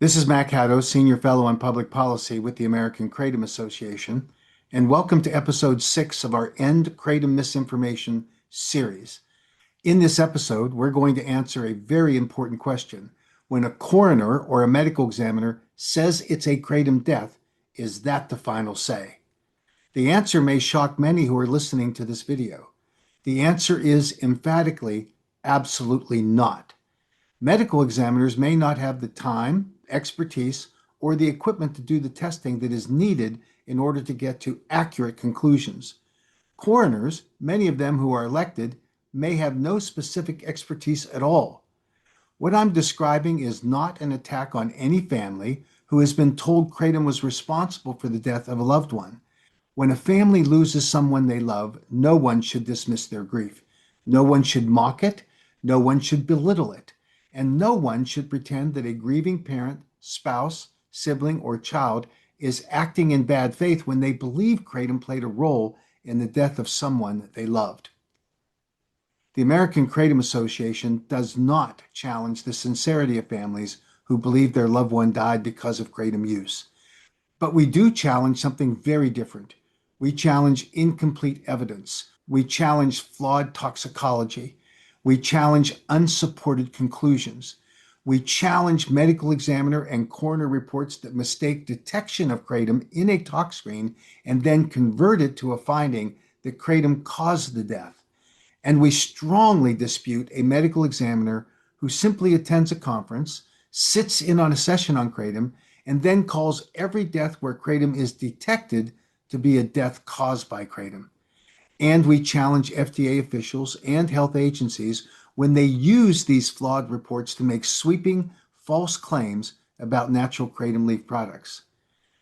This is Mac Haddo, Senior Fellow on Public Policy with the American Kratom Association, and welcome to Episode 6 of our End Kratom Misinformation series. In this episode, we're going to answer a very important question. When a coroner or a medical examiner says it's a kratom death, is that the final say? The answer may shock many who are listening to this video. The answer is emphatically, absolutely not. Medical examiners may not have the time, expertise, or the equipment to do the testing that is needed in order to get to accurate conclusions. Coroners, many of them who are elected, may have no specific expertise at all. What I'm describing is not an attack on any family who has been told kratom was responsible for the death of a loved one. When a family loses someone they love, no one should dismiss their grief. No one should mock it. No one should belittle it. And no one should pretend that a grieving parent, spouse, sibling, or child is acting in bad faith when they believe kratom played a role in the death of someone that they loved. The American Kratom Association does not challenge the sincerity of families who believe their loved one died because of kratom use. But we do challenge something very different. We challenge incomplete evidence. We challenge flawed toxicology. We challenge unsupported conclusions. We challenge medical examiner and coroner reports that mistake detection of kratom in a tox screen and then convert it to a finding that kratom caused the death. And we strongly dispute a medical examiner who simply attends a conference, sits in on a session on kratom, and then calls every death where kratom is detected to be a death caused by kratom. And we challenge FDA officials and health agencies when they use these flawed reports to make sweeping, false claims about natural kratom leaf products.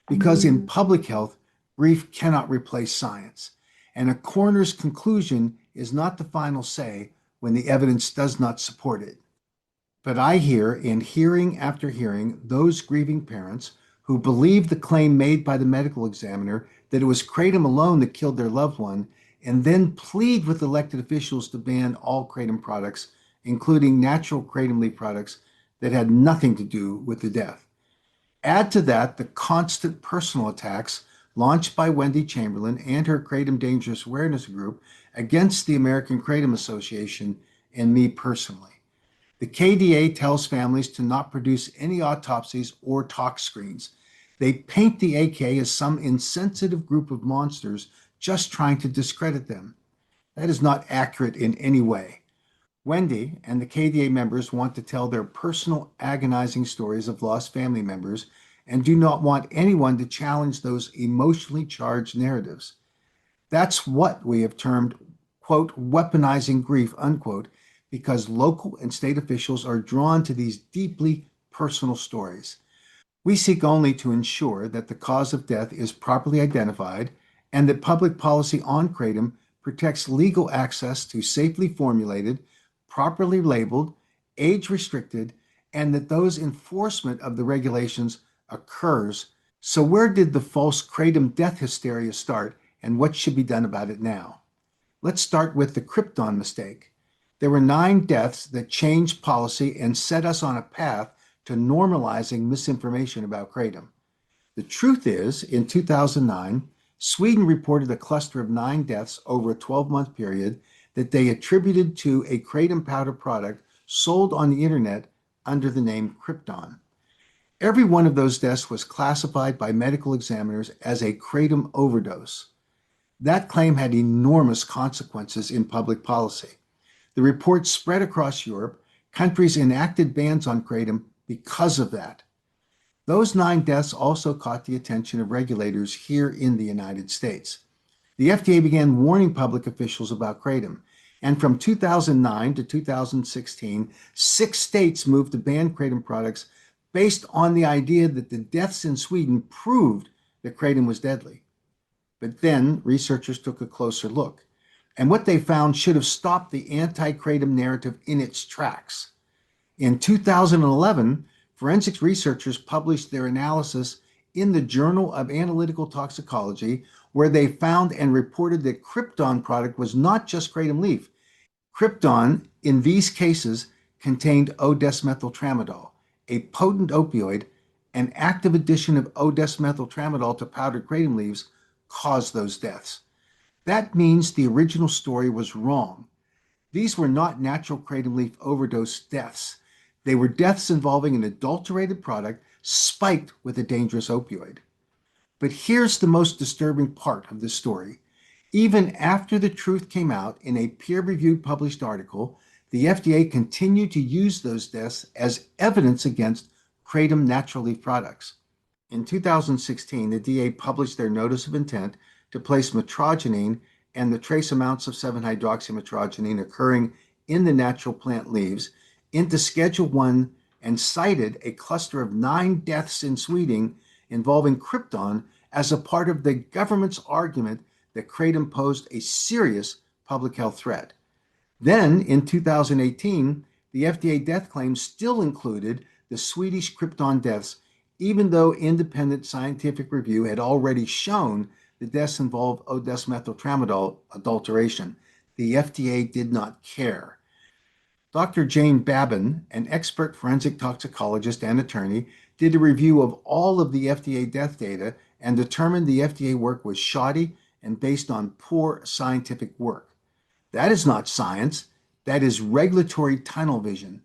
Because in public health, grief cannot replace science, and a coroner's conclusion is not the final say when the evidence does not support it. But I hear, in hearing after hearing, those grieving parents who believe the claim made by the medical examiner that it was kratom alone that killed their loved one, and then plead with elected officials to ban all kratom products, including natural kratom leaf products that had nothing to do with the death. Add to that the constant personal attacks launched by Wendy Chamberlain and her Kratom Dangerous Awareness Group against the American Kratom Association and me personally. The KDA tells families to not produce any autopsies or tox screens. They paint the AK as some insensitive group of monsters just trying to discredit them. That is not accurate in any way. Wendy and the KDA members want to tell their personal agonizing stories of lost family members and do not want anyone to challenge those emotionally charged narratives. That's what we have termed, quote, weaponizing grief, unquote, because local and state officials are drawn to these deeply personal stories. We seek only to ensure that the cause of death is properly identified and that public policy on kratom protects legal access to safely formulated, properly labeled, age-restricted, and that those enforcement of the regulations occurs. So where did the false kratom death hysteria start, and what should be done about it now? Let's start with the Krypton mistake. There were 9 deaths that changed policy and set us on a path to normalizing misinformation about kratom. The truth is, in 2009, Sweden reported a cluster of 9 deaths over a 12-month period that they attributed to a kratom powder product sold on the internet under the name Krypton. Every one of those deaths was classified by medical examiners as a kratom overdose. That claim had enormous consequences in public policy. The report spread across Europe. Countries enacted bans on kratom because of that. Those 9 deaths also caught the attention of regulators here in the United States. The FDA began warning public officials about kratom, and from 2009 to 2016, 6 states moved to ban kratom products based on the idea that the deaths in Sweden proved that kratom was deadly. But then researchers took a closer look, and what they found should have stopped the anti-kratom narrative in its tracks. In 2011, forensics researchers published their analysis in the Journal of Analytical Toxicology, where they found and reported that Krypton product was not just kratom leaf. Krypton, in these cases, contained O-desmethyltramadol, a potent opioid An active addition of O-desmethyltramadol to powdered kratom leaves caused those deaths. That means the original story was wrong. These were not natural kratom leaf overdose deaths. They were deaths involving an adulterated product spiked with a dangerous opioid. But here's the most disturbing part of the story. Even after the truth came out in a peer-reviewed published article, the FDA continued to use those deaths as evidence against kratom natural leaf products. In 2016, the DA published their notice of intent to place metrogenine and the trace amounts of 7-hydroxymetrogenine occurring in the natural plant leaves into Schedule 1 and cited a cluster of 9 deaths in Sweden involving krypton as a part of the government's argument that kratom posed a serious public health threat. Then, in 2018, the FDA death claims still included the Swedish krypton deaths, even though independent scientific review had already shown the deaths involved O-desmethyltramadol adulteration. The FDA did not care. Dr. Jane Babin, an expert forensic toxicologist and attorney, did a review of all of the FDA death data and determined the FDA work was shoddy and based on poor scientific work. That is not science. That is regulatory tunnel vision.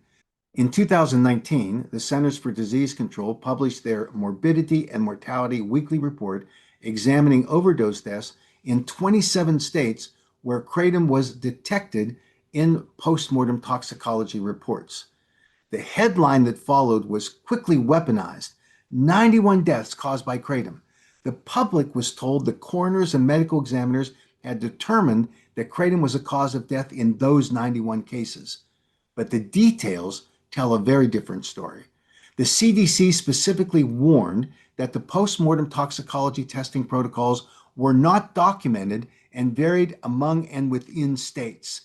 In 2019, the Centers for Disease Control published their Morbidity and Mortality Weekly Report examining overdose deaths in 27 states where kratom was detected in postmortem toxicology reports. The headline that followed was quickly weaponized: 91 deaths caused by kratom. The public was told the coroners and medical examiners had determined that kratom was a cause of death in those 91 cases. But the details tell a very different story. The CDC specifically warned that the postmortem toxicology testing protocols were not documented and varied among and within states.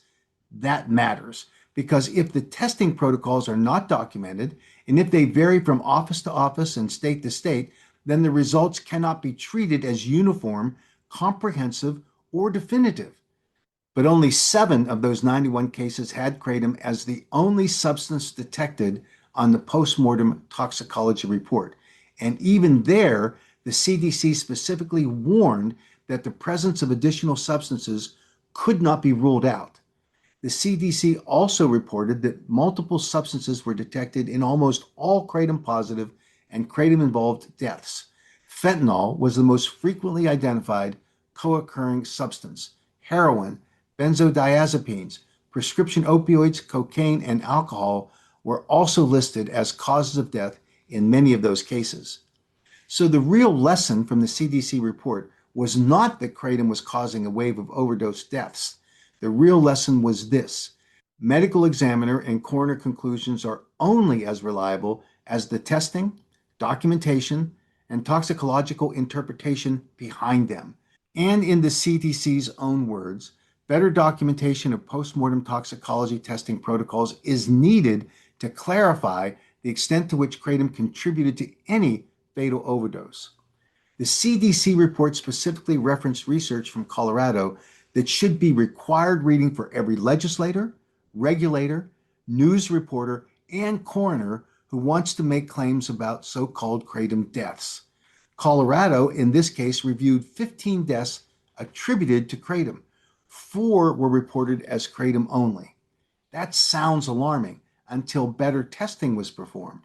That matters, because if the testing protocols are not documented, and if they vary from office to office and state to state, then the results cannot be treated as uniform, comprehensive, or definitive. But only 7 of those 91 cases had kratom as the only substance detected on the postmortem toxicology report. And even there, the CDC specifically warned that the presence of additional substances could not be ruled out. The CDC also reported that multiple substances were detected in almost all kratom positive and kratom involved deaths. Fentanyl was the most frequently identified co-occurring substance. Heroin, benzodiazepines, prescription opioids, cocaine, and alcohol were also listed as causes of death in many of those cases. So the real lesson from the CDC report was not that kratom was causing a wave of overdose deaths. The real lesson was this: medical examiner and coroner conclusions are only as reliable as the testing, documentation, and toxicological interpretation behind them. And in the CDC's own words, better documentation of postmortem toxicology testing protocols is needed to clarify the extent to which kratom contributed to any fatal overdose. The CDC report specifically referenced research from Colorado that should be required reading for every legislator, regulator, news reporter, and coroner who wants to make claims about so-called kratom deaths. Colorado, in this case, reviewed 15 deaths attributed to kratom. 4 were reported as kratom only. That sounds alarming until better testing was performed.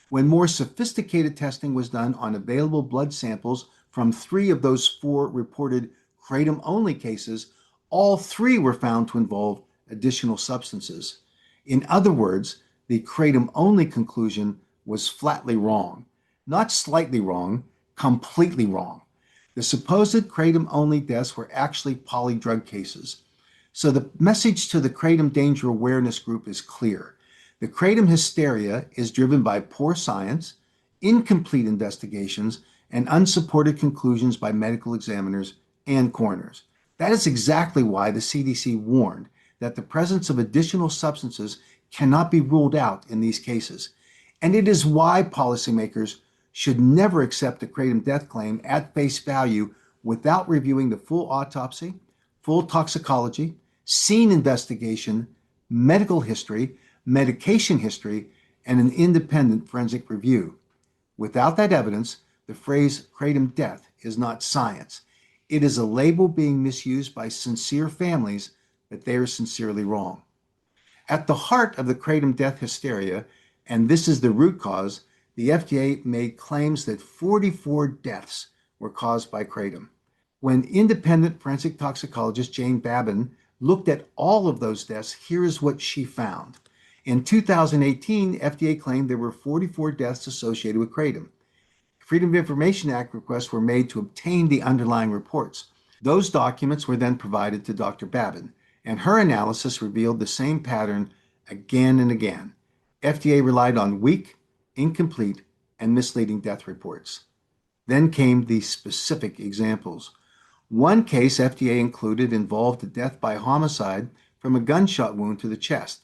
When more sophisticated testing was done on available blood samples from 3 of those 4 reported kratom-only cases, all 3 were found to involve additional substances. In other words, the kratom-only conclusion was flatly wrong. Not slightly wrong, completely wrong. The supposed kratom-only deaths were actually polydrug cases. So the message to the kratom danger awareness group is clear. The kratom hysteria is driven by poor science, incomplete investigations, and unsupported conclusions by medical examiners and coroners. That is exactly why the CDC warned that the presence of additional substances cannot be ruled out in these cases. And it is why policymakers should never accept a kratom death claim at face value without reviewing the full autopsy, full toxicology, scene investigation, medical history, medication history, and an independent forensic review. Without that evidence, the phrase Kratom death is not science. It is a label being misused by sincere families that they are sincerely wrong. At the heart of the Kratom death hysteria, and this is the root cause, the FDA made claims that 44 deaths were caused by Kratom. When independent forensic toxicologist Jane Babin looked at all of those deaths, here is what she found. In 2018, FDA claimed there were 44 deaths associated with Kratom. Freedom of Information Act requests were made to obtain the underlying reports. Those documents were then provided to Dr. Babin, and her analysis revealed the same pattern again and again. FDA relied on weak, incomplete, and misleading death reports. Then came the specific examples. One case FDA included involved a death by homicide from a gunshot wound to the chest.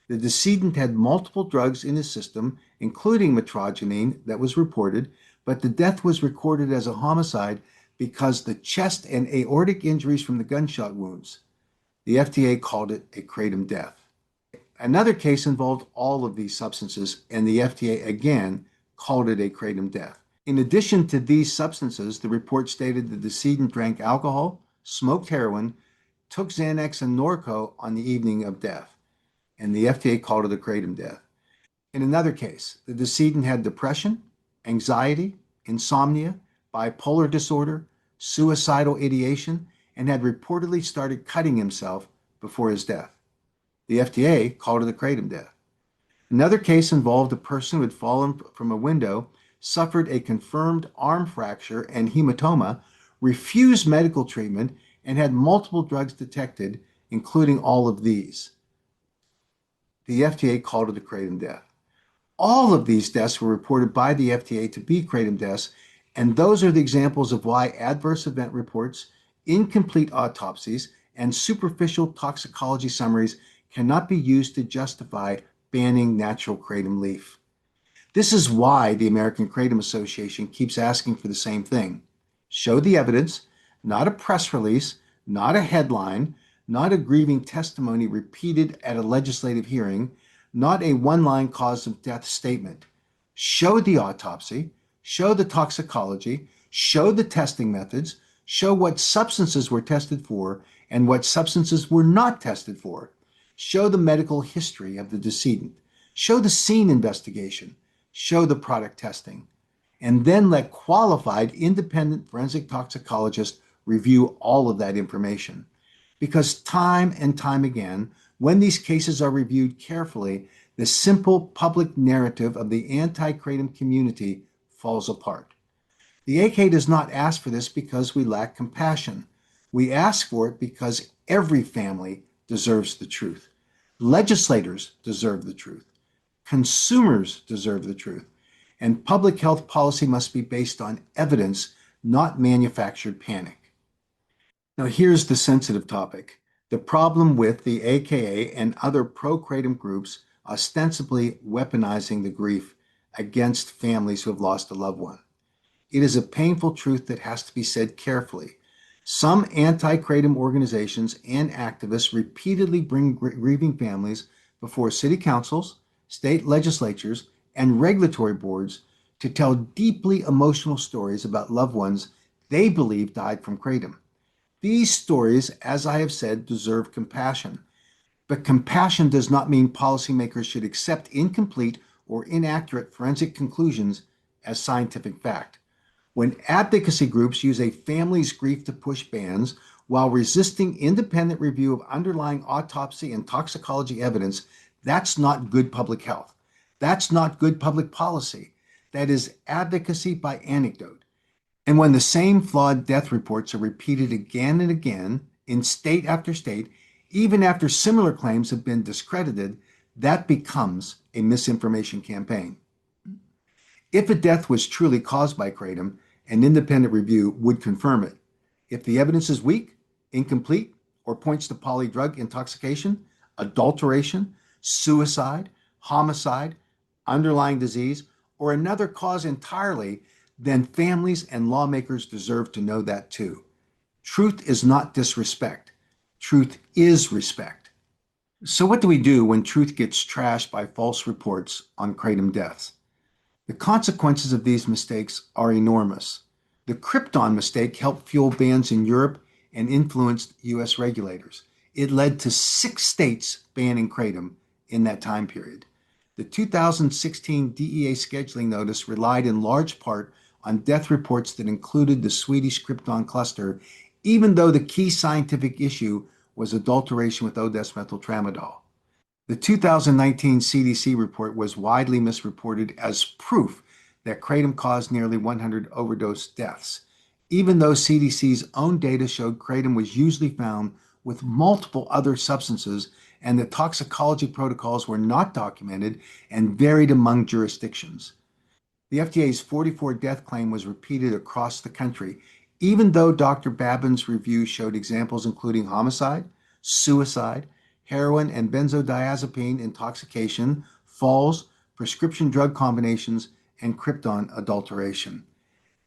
The decedent had multiple drugs in his system, including metrogenine, that was reported, but the death was recorded as a homicide because the chest and aortic injuries from the gunshot wounds. The FDA called it a Kratom death. Another case involved all of these substances, and the FDA again called it a Kratom death. In addition to these substances, the report stated the decedent drank alcohol, smoked heroin, took Xanax and Norco on the evening of death, and the FDA called it a Kratom death. In another case, the decedent had depression, anxiety, insomnia, bipolar disorder, suicidal ideation, and had reportedly started cutting himself before his death. The FDA called it a Kratom death. Another case involved a person who had fallen from a window, suffered a confirmed arm fracture and hematoma, refused medical treatment, and had multiple drugs detected, including all of these. The FDA called it a Kratom death. All of these deaths were reported by the FDA to be Kratom deaths, and those are the examples of why adverse event reports, incomplete autopsies, and superficial toxicology summaries cannot be used to justify banning natural kratom leaf. This is why the American Kratom Association keeps asking for the same thing. Show the evidence, not a press release, not a headline, not a grieving testimony repeated at a legislative hearing, not a one-line cause of death statement. Show the autopsy, show the toxicology, show the testing methods, show what substances were tested for and what substances were not tested for. Show the medical history of the decedent. Show the scene investigation. Show the product testing. And then let qualified independent forensic toxicologists review all of that information. Because time and time again, when these cases are reviewed carefully, the simple public narrative of the anti-kratom community falls apart. The AK does not ask for this because we lack compassion. We ask for it because every family deserves the truth. Legislators deserve the truth. Consumers deserve the truth. And public health policy must be based on evidence, not manufactured panic. Now, here's the sensitive topic: the problem with the AKA and other pro-kratom groups ostensibly weaponizing the grief against families who have lost a loved one. It is a painful truth that has to be said carefully. Some anti-kratom organizations and activists repeatedly bring grieving families before city councils, state legislatures, and regulatory boards to tell deeply emotional stories about loved ones they believe died from kratom. These stories, as I have said, deserve compassion. But compassion does not mean policymakers should accept incomplete or inaccurate forensic conclusions as scientific fact. When advocacy groups use a family's grief to push bans while resisting independent review of underlying autopsy and toxicology evidence, that's not good public health. That's not good public policy. That is advocacy by anecdote. And when the same flawed death reports are repeated again and again in state after state, even after similar claims have been discredited, that becomes a misinformation campaign. If a death was truly caused by kratom, an independent review would confirm it. If the evidence is weak, incomplete, or points to polydrug intoxication, adulteration, suicide, homicide, underlying disease, or another cause entirely, then families and lawmakers deserve to know that too. Truth is not disrespect. Truth is respect. So what do we do when truth gets trashed by false reports on kratom deaths? The consequences of these mistakes are enormous. The Krypton mistake helped fuel bans in Europe and influenced U.S. regulators. It led to 6 states banning kratom in that time period. The 2016 DEA scheduling notice relied in large part on death reports that included the Swedish Krypton cluster, even though the key scientific issue was adulteration with O-desmethyl tramadol. The 2019 CDC report was widely misreported as proof that kratom caused nearly 100 overdose deaths, even though CDC's own data showed kratom was usually found with multiple other substances and the toxicology protocols were not documented and varied among jurisdictions. The FDA's 44 death claim was repeated across the country, even though Dr. Babin's review showed examples including homicide, suicide, heroin and benzodiazepine intoxication, falls, prescription drug combinations, and krypton adulteration.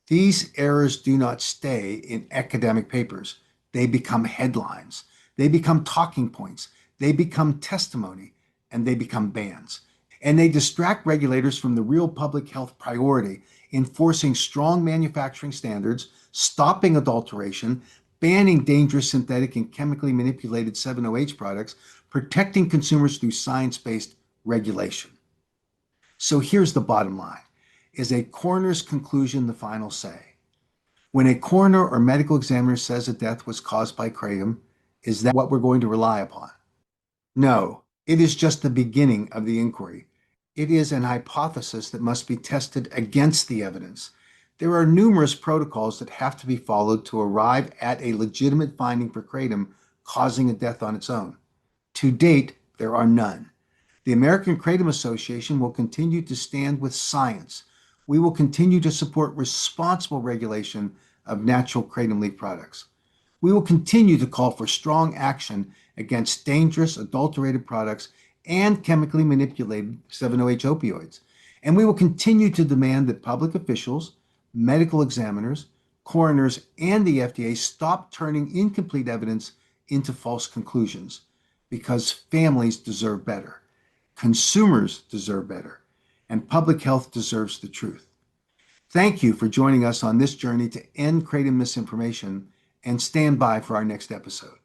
These errors do not stay in academic papers. They become headlines. They become talking points. They become testimony, and they become bans. And they distract regulators from the real public health priority, enforcing strong manufacturing standards, stopping adulteration, banning dangerous synthetic and chemically manipulated 7-OH products, protecting consumers through science-based regulation. So here's the bottom line. Is a coroner's conclusion the final say? When a coroner or medical examiner says a death was caused by kratom, is that what we're going to rely upon? No, it is just the beginning of the inquiry. It is an hypothesis that must be tested against the evidence. There are numerous protocols that have to be followed to arrive at a legitimate finding for kratom causing a death on its own. To date, there are none. The American Kratom Association will continue to stand with science. We will continue to support responsible regulation of natural kratom leaf products. We will continue to call for strong action against dangerous adulterated products and chemically manipulated 7-OH opioids. And we will continue to demand that public officials, medical examiners, coroners, and the FDA stop turning incomplete evidence into false conclusions, because families deserve better, consumers deserve better, and public health deserves the truth. Thank you for joining us on this journey to end kratom misinformation, and stand by for our next episode.